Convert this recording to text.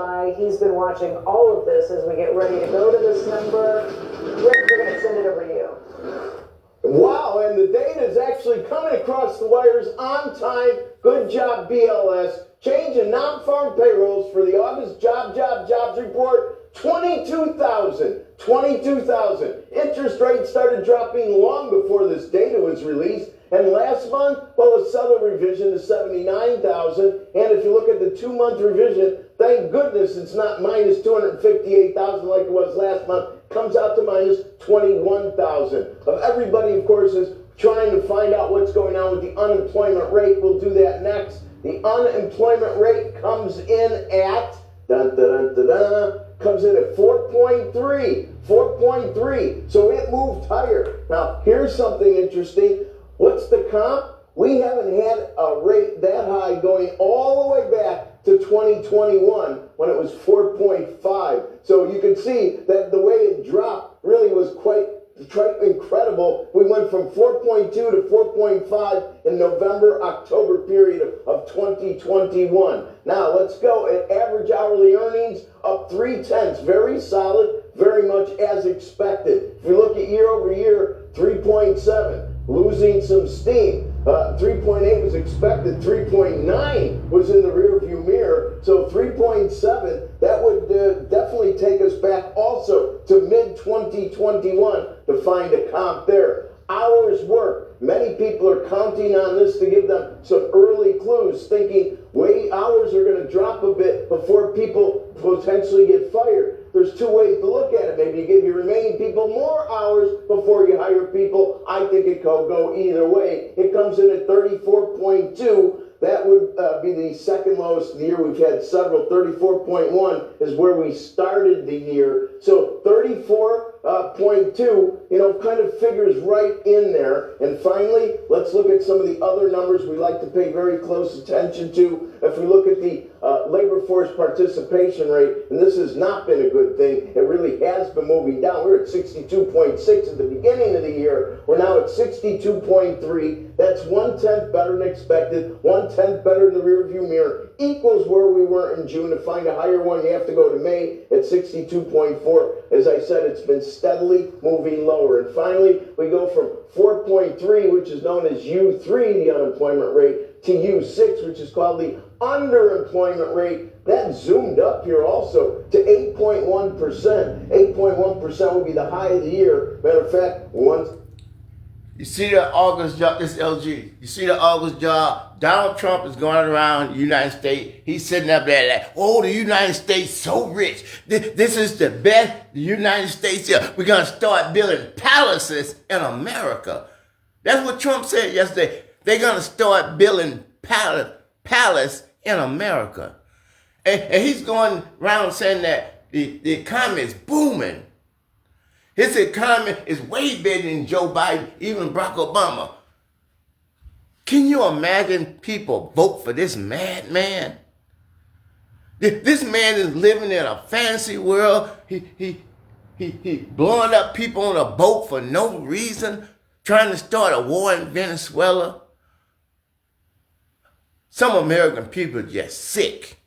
why he's been watching all of this as we get ready to go to this number. Rick, we're going to send it over to you. Wow, and the data is actually coming across the wires on time. Good job, BLS. Change in non-farm payrolls for the August jobs report, 22,000. Interest rates started dropping long before this data was released. And last month, well, a subtle revision to 79,000. And if you look at the 2-month revision, thank goodness it's not minus 258,000 like it was last month. Comes out to minus 21,000. Everybody, of course, is trying to find out what's going on with the unemployment rate. We'll do that next. The unemployment rate comes in at, comes in at 4.3. 4.3. So it moved higher. Now, here's something interesting. What's the comp? We haven't had a rate that high going all the way back to 2021 when it was 4.5. So you can see that the way it dropped really was quite incredible. We went from 4.2 to 4.5 in November-October period of 2021. Now let's go at average hourly earnings up 0.3. Very solid, very much as expected. If we look at year over year, 3.7. Losing some steam. 3.8 was expected. 3.9 was in the rearview mirror. So 3.7, that would definitely take us back also to mid-2021 to find a comp there. Hours worked. Many people are counting on this to give them some early clues, thinking hours are going to drop a bit before people potentially get fired. There's two ways to look at it. Maybe you give your remaining people more hours before you hire people. I think it could go either way. It comes in at 34.2. That would be the second lowest of the year. We've had several. 34.1 is where we started the year. So 34.2, kind of figures right in there. And finally, let's look at some of the other numbers we like to pay very close attention to. If we look at the labor force participation rate, and this has not been a good thing, it really has been moving down. We were at 62.6 at the beginning of the year. We're now at 62.3. That's 1/10 better than expected, 1/10 better than the rearview mirror, equals where we were in June. To find a higher one, you have to go to May at 62.4. As I said, it's been steadily moving lower. And finally, we go from 4.3, which is known as U3, the unemployment rate, to U6, which is called the underemployment rate. That zoomed up here also to 8.1%. 8.1% would be the high of the year. Matter of fact, You see the August job, this LG. You see the August job. Donald Trump is going around the United States. He's sitting up there like, oh, the United States so rich. This is the best the United States is. We're going to start building palaces in America. That's what Trump said yesterday. They're going to start building palace in America. And he's going around saying that the economy is booming. His economy is way bigger than Joe Biden, even Barack Obama. Can you imagine people vote for this madman? This man is living in a fantasy world. He blowing up people on a boat for no reason, trying to start a war in Venezuela. Some American people are just sick.